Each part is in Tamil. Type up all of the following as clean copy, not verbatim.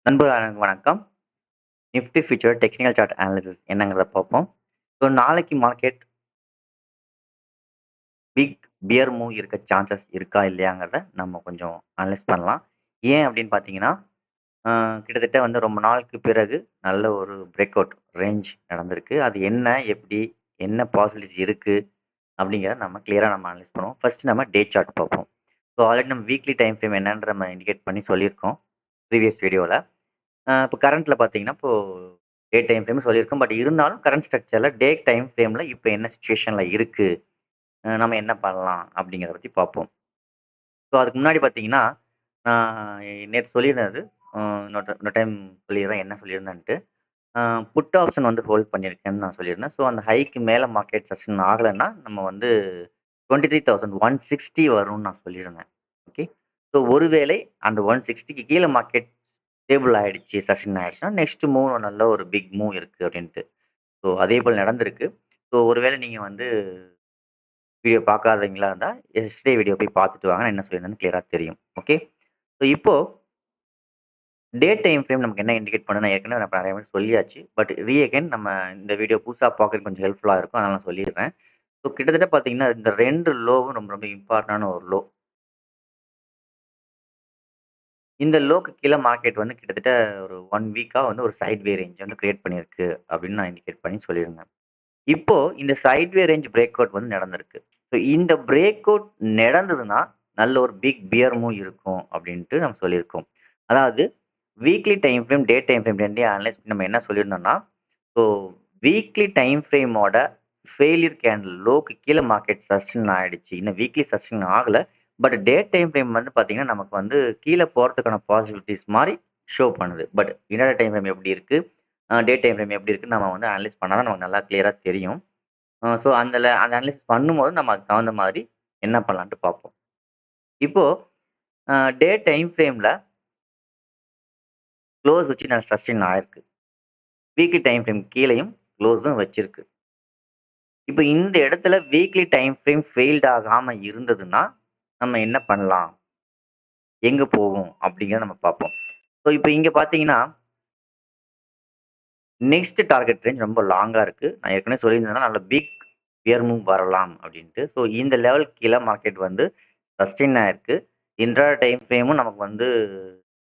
நண்பர்களுக்கு வணக்கம். Nifty future technical chart analysis என்னங்கிறத பார்ப்போம். ஸோ நாளைக்கு மார்க்கெட் பிக் பியர் மூவ் இருக்க சான்சஸ் இருக்கா இல்லையாங்கிறத நம்ம கொஞ்சம் அனலைஸ் பண்ணலாம். ஏன் அப்படின்னு பார்த்தீங்கன்னா, அ கிட்டத்தட்ட வந்து ரொம்ப நாளுக்கு பிறகு நல்ல ஒரு பிரேக் அவுட் ரேஞ்ச் நடந்திருக்கு. அது என்ன, எப்படி, என்ன பாசிபிலிட்டிஸ் இருக்கு அப்படிங்கிறத நம்ம கிளியரா அனலைஸ் பண்ணுவோம். ஃபர்ஸ்ட் நம்ம டே சார்ட் பார்ப்போம். ஸோ ஆல்ரெடி நம்ம வீக்லி டைம் ஃப்ரேம் என்னன்னு நம்ம இண்டிகேட் பண்ணி சொல்லியிருக்கோம். ப்ரீவியஸ் வீடியோல. இப்போ கரண்ட்ல பார்த்தீங்கன்னா, இப்போ டே டைம் ஃப்ரேம் சொல்லியிருக்கோம். பட் இருந்தாலும் கரண்ட் ஸ்ட்ரக்சர்ல டே டைம் ஃப்ரேம்ல இப்போ என்ன சிச்சுவேஷன்ல இருக்கு? நம்ம என்ன பண்ணலாம்? அப்படிங்கிறத பத்தி பார்ப்போம். ஸோ அதுக்கு முன்னாடி பார்த்தீங்கன்னா, நான் நேத்து சொல்லியிருந்தது, இன்னொரு டைம் சொல்லிடுறேன் என்ன சொல்லியிருந்தேன்ட்டு. அ புட் ஆப்ஷன் வந்து ஹோல்ட் பண்ணியிருக்கேன்னு நான் சொல்லியிருந்தேன். ஸோ அந்த ஹைக்கு மேல மார்க்கெட் சஸ்டெயின் ஆகலன்னா, நம்ம வந்து 23,160 வரும்னு நான் சொல்லியிருந்தேன். ஓகே. ஸோ ஒருவேளை அந்த 160க்கு கீழ மார்க்கெட் ஸ்டேபிள் ஆயிடுச்சு, சஸ்டெயின் ஆயிடுச்சுன்னா, நெக்ஸ்ட் மூவ் நல்ல ஒரு பிக் மூவ் இருக்கு அப்படின்ட்டு. ஸோ அதேபோல் நடந்திருக்கு. ஸோ ஒருவேளை நீங்க வந்து வீடியோ பார்க்காதவங்களா இருந்தா, எஸ்டர்டே வீடியோ போய் பார்த்துட்டு வாங்க. நான் என்ன சொல்லியிருந்தேன்னு கிளியரா தெரியும். ஓகே. ஸோ இப்போ டே டைம் ஃப்ரேம் நமக்கு என்ன இண்டிகேட் பண்ணுது, நான் ஏற்கனவே நான் நிறைய வாட்டி சொல்லியாச்சு. பட் அகைன் நம்ம இந்த வீடியோ புதுசா பார்க்கறதுக்கு கொஞ்சம் ஹெல்ப்ஃபுல்லா இருக்கும். அதனால நான் சொல்லிடுறேன். ஸோ கிட்டத்தட்ட பார்த்தீங்கன்னா, இந்த 2 லோவும் ரொம்ப ரொம்ப இம்பார்ட்டன்டான ஒரு லோ. இந்த லோக்கு கீழ மார்க்கெட் வந்து கிட்டத்தட்ட ஒரு 1 வீக்கா வந்து ஒரு சைட்வே ரேஞ்ச் வந்து கிரியேட் பண்ணியிருக்கு அப்படின்னு நான் இண்டிகேட் பண்ணி சொல்லியிருந்தேன். இப்போ இந்த சைட்வே ரேஞ்ச் பிரேக் அவுட் வந்து நடந்திருக்கு. ஸோ இந்த பிரேக் அவுட் நடந்ததுன்னா, நல்ல ஒரு பிக் பியர் மூவ் இருக்கும் அப்படின்ட்டு நம்ம சொல்லியிருக்கோம். அதாவது weekly time frame, day time frame 2யும் அனலைஸ் பண்ணி நம்ம என்ன சொல்லியிருந்தோம்னா, ஸோ வீக்லி டைம் ஃப்ரேமோட ஃபெயிலியர் கேண்டில் லோக்கு கீழ மார்க்கெட் சஸ்டெயின் ஆயிடுச்சு. இன்னும் வீக்லி சஸ்டெயின் ஆகல. பட் டே டைம் ஃப்ரேம் வந்து பார்த்தீங்கன்னா, நமக்கு வந்து கீழ போறதுக்கான பாசிபிலிட்டீஸ் மாரி ஷோ பண்ணுது. பட் இன்டர் டைம் ஃப்ரேம் எப்படி இருக்கு? டே டைம் ஃப்ரேம் எப்படி இருக்குன்னு நம்ம வந்து அனலைஸ் பண்ணா தான் நமக்கு நல்லா கிளியரா தெரியும். ஸோ அந்த அனலைசிஸ் பண்ணும்போது நம்ம அதுக்கு தகுந்த மாதிரி என்ன பண்ணலான்ட்டு பார்ப்போம். இப்போ டே டைம் ஃப்ரேம்ல க்ளோஸ் வச்சு நான் சஸ்டெயின் ஆயிருக்கு. வீக்லி டைம் ஃப்ரேம் கீழயும் க்ளோஸும் வச்சிருக்கு. இப்போ இந்த இடத்துல வீக்லி டைம் ஃப்ரேம் ஃபெயில்ட் ஆகாம இருந்ததுன்னா, நம்ம என்ன பண்ணலாம்? எங்க போகும்? அப்படிங்கிறத நம்ம பார்ப்போம். ஸோ இப்போ இங்க பார்த்தீங்கன்னா, நெக்ஸ்ட் டார்கெட் ரேஞ்ச் ரொம்ப லாங்கா இருக்கு. நான் ஏற்கனவே சொல்லியிருந்தேன்னா, நல்ல பிக் பியர் மூவ் வரலாம் அப்படின்ட்டு. ஸோ இந்த லெவலுக்கு கீழ மார்க்கெட் வந்து சஸ்டெயின் ஆயிருக்கு. இன்ட்ரா டைம் ஃப்ரேமும் நமக்கு வந்து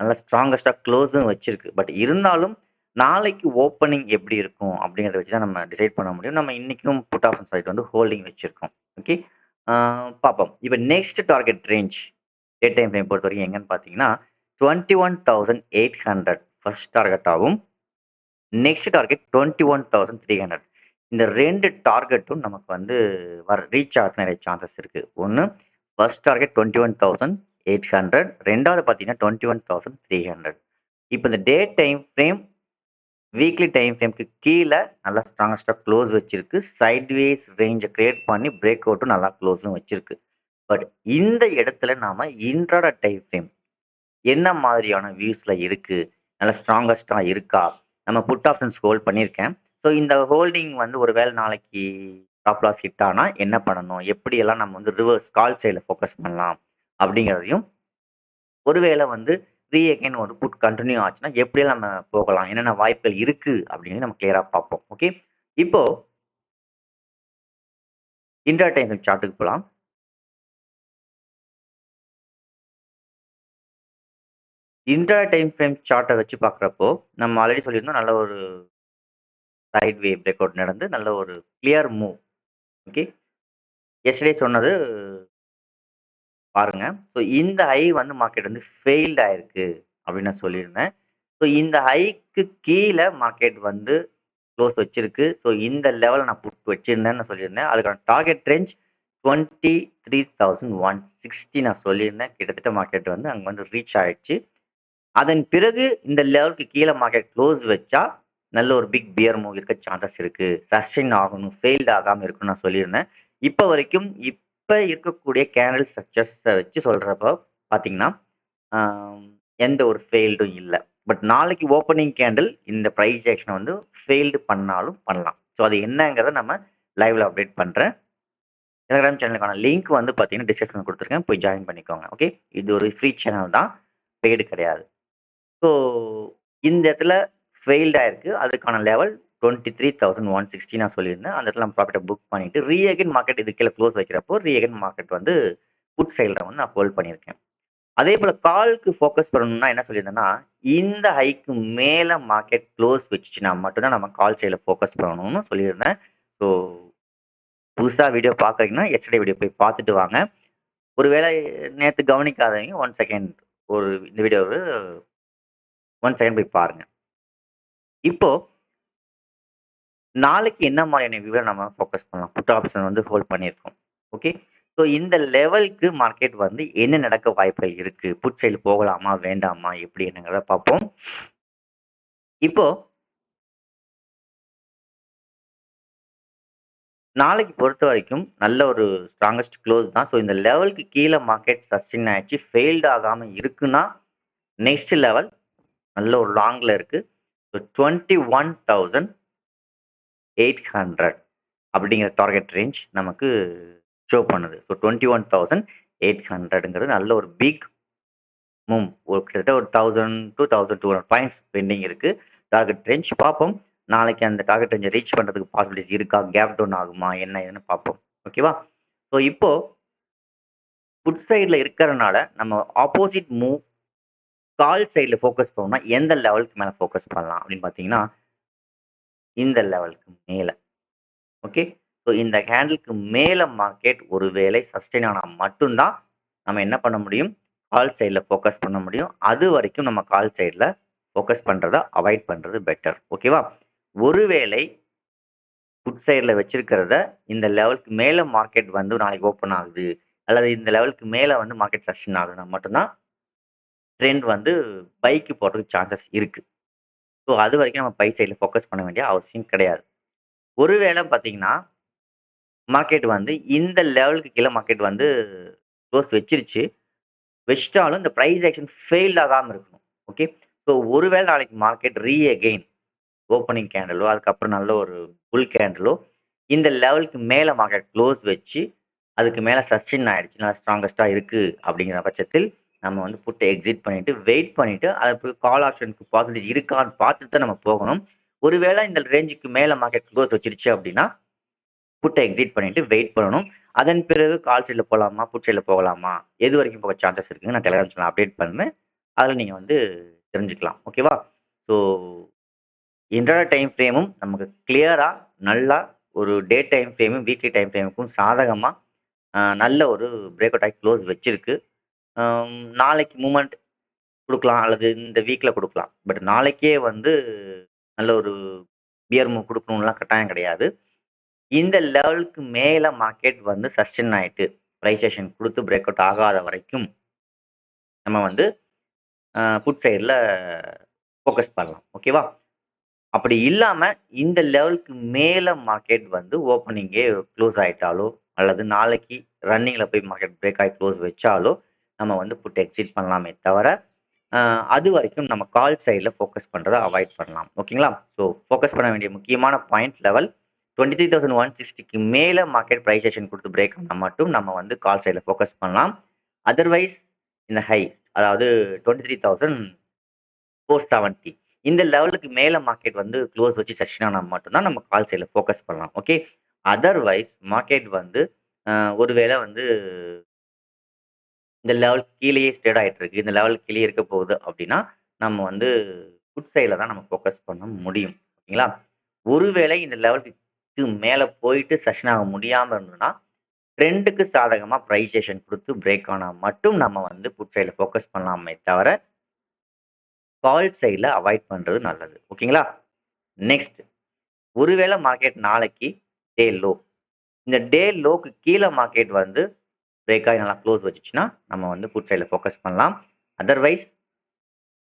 நல்ல ஸ்ட்ராங்கஸ்ட்டா க்ளோஸும் வச்சிருக்கு. பட் இருந்தாலும் நாளைக்கு ஓப்பனிங் எப்படி இருக்கும் அப்படிங்கிறத வச்சு தான் நம்ம டிசைட் பண்ண முடியும். நம்ம இன்னைக்கும் புட் ஆப்ஷன் சைட் வந்து ஹோல்டிங் வச்சிருக்கோம். ஓகே. ஆ பார்ப்போம். இப்ப நெக்ஸ்ட் டார்கெட் ரேஞ்ச் டே டைம் ஃப்ரேம் பொறுத்தவரைக்கும் எங்கன்னு பார்த்தீங்கன்னா, 21,800 ஃபர்ஸ்ட் டார்கெட்டாவும், நெக்ஸ்ட் டார்கெட் 21,300. இந்த 2 டார்கெட்டும் நமக்கு வந்து ரீச் ஆகறதுக்கு நெறைய சான்சஸ் இருக்கு. ஒண்ணு ஃபர்ஸ்ட் டார்கெட் 21,800, 2வது பார்த்தீங்கன்னா 21,300. இப்ப இந்த day time frame, weekly time ஃப்ரேம்க்கு கீழ நல்லா ஸ்ட்ராங்கஸ்ட்டா க்ளோஸ் வச்சிருக்கு. சைட்வேஸ் ரேஞ்ச கிரியேட் பண்ணி பிரேக் அவுட்டும் நல்லா க்ளோஸும் வச்சிருக்கு. பட் இந்த இடத்துல நாம இன்ட்ராடே டைம் ஃப்ரேம் என்ன மாதிரியான வியூஸ்ல இருக்கு? நல்லா ஸ்ட்ராங்கஸ்ட்டா இருக்கா? நம்ம புட் ஆப்ஷன்ஸ் ஹோல்ட் பண்ணியிருக்கேன். ஸோ இந்த ஹோல்டிங் வந்து ஒரு வேள நாளைக்கு ஸ்டாப் லாஸ் ஹிட் ஆனா என்ன பண்ணணும்? எப்படியெல்லாம் நம்ம வந்து ரிவர்ஸ் கால் சைட்ல ஃபோக்கஸ் பண்ணலாம்? அப்படிங்கிறதையும், ஒருவேள வந்து அகைன் ஒரு புட் கன்டின்யூ ஆச்சுன்னா, எப்படியெல்லாம் நம்ம போகலாம்? என்னென்ன வாய்ப்புகள் இருக்கு? அப்படின்னு நம்ம கிளியரா பார்ப்போம். ஓகே. இப்போ இன்ட்ரா டைம் சார்ட்டுக்கு போலாம். இன்ட்ரா டைம் ஃப்ரேம் சார்ட்ட வச்சு பார்க்குறப்போ, நம்ம ஆல்ரெடி சொல்லியிருந்தோம் நல்ல ஒரு சைட்வே பிரேக் அவுட் நடந்து நல்ல ஒரு கிளியர் மூவ். ஓகே. எஸ்டர்டே சொன்னது பாருங்க. ஸோ இந்த ஹை வந்து மார்க்கெட் வந்து ஃபெயில்ட் ஆயிருக்கு அப்படின்னு நான் சொல்லியிருந்தேன். ஸோ இந்த ஹைக்கு கீழ மார்க்கெட் வந்து க்ளோஸ் வச்சிருக்கு. ஸோ இந்த லெவல்ல நான் புட் வச்சிருந்தேன்னு நான் சொல்லியிருந்தேன். அதுக்கான டார்கெட் ரேஞ்ச் 23,160 நான் சொல்லியிருந்தேன். கிட்டத்தட்ட மார்க்கெட் வந்து அங்க வந்து ரீச் ஆயிடுச்சு. அதன் பிறகு இந்த லெவலுக்கு கீழ மார்க்கெட் க்ளோஸ் வச்சா, நல்ல ஒரு பிக் பியர் மூவ் இருக்க சான்சஸ் இருக்கு. சஸ்டெயின் ஆகணும், ஃபெயில்ட் ஆகாம இருக்கணும்னு நான் சொல்லியிருந்தேன். இப்ப வரைக்கும் இப்ப இருக்கக்கூடிய கேண்டில் ஸ்ட்ரக்சர்ஸ வச்சு சொல்றப்போ பார்த்தீங்கன்னா, ஆ எந்த ஒரு ஃபெயில்டும் இல்ல. பட் நாளைக்கு ஓப்பனிங் கேண்டில் இந்த பிரைஸ் ஆக்ஷன வந்து ஃபெயில்டு பண்ணாலும் பண்ணலாம். ஸோ அது என்னங்கிறத நம்ம லைவ்ல அப்டேட் பண்றேன். டெலகிராம் சேனலுக்கான லிங்க் வந்து பார்த்தீங்கன்னா, டிஸ்கிரிப்ஷன்ல குடுத்துருக்கேன். போய் ஜாயின் பண்ணிக்கோங்க. ஓகே. இது ஒரு ஃப்ரீ சேனல் தான். பெய்டு கிடையாது. ஸோ இந்த இடத்துல ஃபெயில்ட் ஆயிருக்கு. அதுக்கான லெவல் 23,160 நான் சொல்லியிருந்தேன். அந்த இடத்துல நம்ம ப்ராஃபிட்ட புக் பண்ணிட்டு, அகைன் மார்க்கெட் இது கீழ க்ளோஸ் வைக்கிறப்போ, அகைன் மார்க்கெட் வந்து புட் சைட்ல வந்து நான் ஹோல்ட் பண்ணியிருக்கேன். அதேபோல கால்க்கு ஃபோக்கஸ் பண்ணணும்னா என்ன சொல்லியிருந்தேன்னா, இந்த ஹைக்கு மேல மார்க்கெட் க்ளோஸ் வச்சுச்சுன்னா மட்டும் தான் நம்ம கால் சைட்ல ஃபோக்கஸ் பண்ணணும்னு சொல்லியிருந்தேன். ஸோ புதுசா வீடியோ பார்க்குறீங்கன்னா, எஸ்டர்டே வீடியோ போய் பார்த்துட்டு வாங்க. ஒருவேளை நேத்து கவனிக்காதவங்க 1 செகண்ட் இந்த வீடியோவ 1 செகண்ட் போய் பாருங்க. இப்போ நாளைக்கு என்ன மாரியான வியூல நம்ம ஃபோக்கஸ் பண்ணலாம்? புட் ஆப்ஷன் வந்து ஹோல்ட் பண்ணியிருக்கோம். ஓகே. ஸோ இந்த லெவல்க்கு மார்க்கெட் வந்து என்ன நடக்க வாய்ப்புகள் இருக்கு? புட் சைடு போகலாமா? வேண்டாமா? எப்படி என்னங்கிறத பார்ப்போம். இப்போ நாளைக்கு பொறுத்தவரைக்கும் நல்ல ஒரு ஸ்ட்ராங்கஸ்ட் க்ளோஸ் தான். ஸோ இந்த லெவல்க்கு கீழ மார்க்கெட் சஸ்டெயின் ஆயிடுச்சு. ஃபெயில்ட் ஆகாம இருக்குன்னா, நெக்ஸ்ட் லெவல் நல்ல ஒரு லாங்ல இருக்கு. ஸோ 21,800 அப்படிங்கிற டார்கெட் ரேஞ்ச் நமக்கு ஷோ பண்ணுது. ஸோ 21,800ங்கிறது நல்ல ஒரு பிக் ஒரு கிட்டத்தட்ட ஒரு 1000 டூ 1200 பாயிண்ட்ஸ் பெண்டிங் இருக்கு. டார்கெட் ரேஞ்ச் பார்ப்போம். நாளைக்கு அந்த டார்கெட் ரேஞ்ச ரீச் பண்றதுக்கு பாசிபிலிட்டிஸ் இருக்கா? கேப் டவுன் ஆகுமா? என்ன ஏதுன்னு பார்ப்போம். ஓகேவா? ஸோ இப்போ புட் சைட்ல இருக்கறனால நம்ம ஆப்போசிட் மூவ் கால் சைட்ல ஃபோக்கஸ் பண்ணோம்னா, எந்த லெவலுக்கு மேல ஃபோக்கஸ் பண்ணலாம் அப்படின்னு பார்த்தீங்கன்னா, இந்த லெவலுக்கு மேல. ஓகே. ஸோ இந்த கேண்டிலுக்கு மேல மார்க்கெட் ஒருவேளை சஸ்டெயின் ஆனா மட்டும் தான், நம்ம என்ன பண்ண முடியும்? கால் சைட்ல ஃபோக்கஸ் பண்ண முடியும். அதுவரைக்கும் நம்ம கால் சைட்ல ஃபோக்கஸ் பண்றத அவாய்ட் பண்றது பெட்டர். ஓகேவா? ஒருவேளை புட் சைட்ல வச்சிருக்கிறத இந்த லெவலுக்கு மேல மார்க்கெட் வந்து நாளைக்கு ஓப்பன் ஆகுது. அல்லது இந்த லெவலுக்கு மேல வந்து மார்க்கெட் சஸ்டெயின் ஆகுதுன்னா மட்டும் தான் ட்ரெண்ட் வந்து பைக்கு போறதுக்கு சான்சஸ் இருக்கு. ஸோ அதுவரைக்கும் நம்ம பை சைட்ல ஃபோக்கஸ் பண்ண வேண்டிய அவசியம் கிடையாது. ஒருவேளை பார்த்தீங்கன்னா மார்க்கெட் வந்து இந்த லெவலுக்கு கீழ மார்க்கெட் வந்து க்ளோஸ் வச்சிருச்சு. வச்சுட்டாலும் இந்த பிரைஸ் ஆக்ஷன் ஃபெயில் ஆகாம இருக்கணும். ஓகே. ஸோ ஒருவேளை நாளைக்கு மார்க்கெட் அகைன் ஓப்பனிங் கேண்டலோ, அதுக்கப்புறம் நல்ல ஒரு புல் கேண்டலோ இந்த லெவலுக்கு மேல மார்க்கெட் க்ளோஸ் வச்சு, அதுக்கு மேல சஸ்டெயின் ஆயிடுச்சு. நல்லா ஸ்ட்ராங்கஸ்ட்டா இருக்கு அப்படிங்கிற பட்சத்தில், நம்ம வந்து புட்ட எக்ஸிட் பண்ணிட்டு, வெயிட் பண்ணிட்டு, அதுக்கு கால் ஆப்ஷனுக்கு பாசிபிலிட்டி இருக்கான்னு பார்த்துட்டு தான் நம்ம போகணும். ஒருவேளை இந்த ரேஞ்சுக்கு மேல மார்க்கெட் க்ளோஸ் வச்சிருச்சு அப்படின்னா புட்ட எக்ஸிட் பண்ணிட்டு வெயிட் பண்ணணும். அதன் பிறகு கால் சைட்ல போலாமா? புட் சைட்ல போகலாமா? எது வரைக்கும் போக சான்சஸ் இருக்குன்னு நான் டெலகிராம் சேனல்ல அப்டேட் பண்ணேன். அதுல நீங்க வந்து தெரிஞ்சுக்கலாம். ஓகேவா? ஸோ இன்ட்ராடே டைம் ஃப்ரேமும் நமக்கு கிளியரா நல்லா ஒரு டே டைம் ஃப்ரேமும், வீக்லி டைம் ஃப்ரேமுக்கும் சாதகமா நல்ல ஒரு பிரேக் அவுட் ஆயி க்ளோஸ் வச்சிருக்கு. நாளைக்கு மூவ்மெண்ட் குடுக்கலாம் அல்லது இந்த வீக்ல குடுக்கலாம். பட் நாளைக்கே வந்து நல்ல ஒரு பியர் மூவ் குடுக்கணும்லாம் கட்டாயம் கிடையாது. இந்த லெவலுக்கு மேல மார்க்கெட் வந்து சஸ்டெயின் ஆயிட்டு, பிரைஸ் ஆக்ஷன் குடுத்து பிரேக் அவுட் ஆகாத வரைக்கும், நம்ம வந்து புட் சைட்ல ஃபோக்கஸ் பண்ணலாம். ஓகேவா? அப்படி இல்லாம இந்த லெவலுக்கு மேல மார்க்கெட் வந்து ஓப்பனிங்கே க்ளோஸ் ஆயிட்டாலோ, அல்லது நாளைக்கு ரன்னிங்ல போய் மார்க்கெட் பிரேக் ஆயி க்ளோஸ் வச்சாலோ, நம்ம வந்து புட் எக்ஸிட் பண்ணலாமே தவிர, அ அதுவரைக்கும் நம்ம கால் சைட்ல ஃபோக்கஸ் பண்றத அவாய்ட் பண்ணலாம். ஓகேங்களா? ஸோ ஃபோக்கஸ் பண்ண வேண்டிய முக்கியமான பாயிண்ட் லெவல் 23,160க்கு மேல மார்க்கெட் பிரைஸ் ஆக்ஷன் குடுத்து பிரேக் ஆனா மட்டும் நம்ம வந்து கால் சைட்ல ஃபோக்கஸ் பண்ணலாம். அதர்வைஸ் இந்த ஹை அதாவது 23,470 இந்த லெவலுக்கு மேல மார்க்கெட் வந்து க்ளோஸ் வச்சு செஷன் ஆனா மட்டும் தான் நம்ம கால் சைட்ல ஃபோக்கஸ் பண்ணலாம். ஓகே. அதர்வைஸ் மார்க்கெட் வந்து ஒருவேளை வந்து இந்த லெவலுக்கு கீழயே ஸ்ட்ரேட் ஆயிட்டு இருக்கு. இந்த லெவலுக்கு கீழயே இருக்க போகுது அப்படின்னா, நம்ம வந்து புட் சைட்ல தான் நம்ம ஃபோக்கஸ் பண்ண முடியும். ஓகேங்களா? ஒருவேளை இந்த லெவலுக்கு மேல போயிட்டு செஷன் ஆக முடியாம இருந்ததுன்னா, ட்ரெண்டுக்கு சாதகமா பிரைஸேஷன் குடுத்து பிரேக் ஆனா மட்டும் நம்ம வந்து புட் சைட்ல ஃபோக்கஸ் பண்ணலாமே தவிர, கால் சைட்ல அவாய்ட் பண்றது நல்லது. ஓகேங்களா? நெக்ஸ்ட் ஒருவேளை மார்க்கெட் நாளைக்கு டே லோ. இந்த டே லோக்கு கீழ மார்க்கெட் வந்து பிரேக் ஆகி நல்லா க்ளோஸ் வச்சுச்சுன்னா, நம்ம வந்து புட் சைட்ல ஃபோக்கஸ் பண்ணலாம். அதர்வைஸ்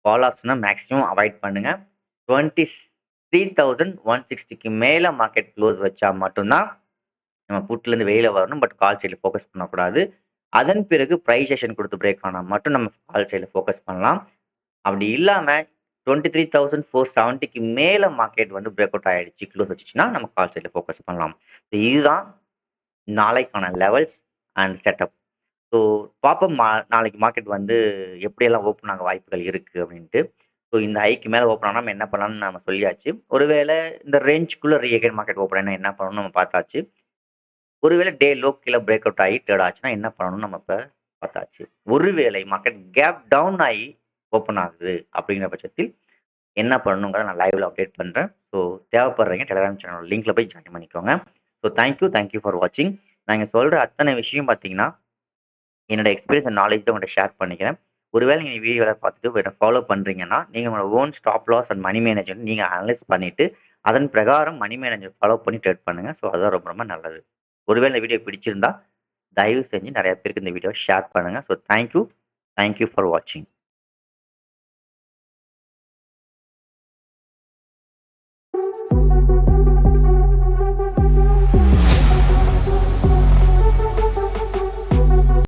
கால் ஆப்ஷன மேக்ஸிமம் அவாய்ட் பண்ணுங்க. 23,160க்கு மேல மார்க்கெட் க்ளோஸ் வச்சா மட்டும் தான் நம்ம புட்லேருந்து வெளியில வரணும். பட் கால் சைட்ல ஃபோக்கஸ் பண்ணக்கூடாது. அதன் பிறகு பிரைஸ் ஆக்ஷன் குடுத்து பிரேக் ஆனா மட்டும் நம்ம கால் சைட்ல ஃபோக்கஸ் பண்ணலாம். அப்படி இல்லாம 23,470க்கு மேல மார்க்கெட் வந்து பிரேக் அவுட் ஆயிடுச்சு, க்ளோஸ் வச்சுச்சுன்னா, நம்ம கால் சைட்ல ஃபோக்கஸ் பண்ணலாம். இதுதான் நாளைக்கான லெவல்ஸ் அண்ட் செட்டப். ஸோ பார்ப்போம் நாளைக்கு மார்க்கெட் வந்து எப்படியெல்லாம் ஓப்பன் ஆக வாய்ப்புகள் இருக்கு அப்படின்ட்டு. ஸோ இந்த ஹைக்கு மேல ஓப்பன் ஆனா நம்ம என்ன பண்ணலாம்னு நம்ம சொல்லியாச்சு. ஒருவேளை இந்த ரேஞ்சுக்குள்ள ரீஅகைன் மார்க்கெட் ஓப்பன் ஆனா என்ன பண்ணணும்னு நம்ம பார்த்தாச்சு. ஒருவேளை டே லோ கீழ பிரேக் அவுட் ஆகி ட்ரேட் ஆச்சுன்னா என்ன பண்ணணும்னு நம்ம இப்ப பார்த்தாச்சு. ஒருவேளை மார்க்கெட் கேப் டவுன் ஆகி ஓப்பன் ஆகுது அப்படிங்கிற பட்சத்தில் என்ன பண்ணணுங்கிறத நான் லைவ்ல அப்டேட் பண்றேன். ஸோ தேவைப்படுறவங்க டெலிகிராம் சேனல் லிங்க்ல போய் ஜாயின் பண்ணிக்கோங்க. ஸோ தேங்க் யூ ஃபார் வாட்சிங். நான் இங்க சொல்ற அத்தனை விஷயம் பார்த்தீங்கன்னா, என்னோட எக்ஸ்பீரியன்ஸ் அண்ட் நாலேட்ஜ் தான் உங்கள்ட்ட ஷேர் பண்ணிக்கிறேன். ஒருவேளை நீங்க வீடியோல பார்த்துட்டு என்ன ஃபாலோ பண்றீங்கன்னா, நீங்க உங்களோட own stop loss and money management நீங்க அனலைஸ் பண்ணிட்டு, அதன் பிரகாரம் மணி மேனேஜர் ஃபாலோ பண்ணி ட்ரேட் பண்ணுங்க. ஸோ அதுதான் ரொம்ப ரொம்ப நல்லது. ஒருவேளை இந்த வீடியோ பிடிச்சிருந்தா, தயவு செஞ்சு நெறைய பேருக்கு இந்த வீடியோவ ஷேர் பண்ணுங்க. ஸோ தேங்க் யூ ஃபார் வாட்சிங்.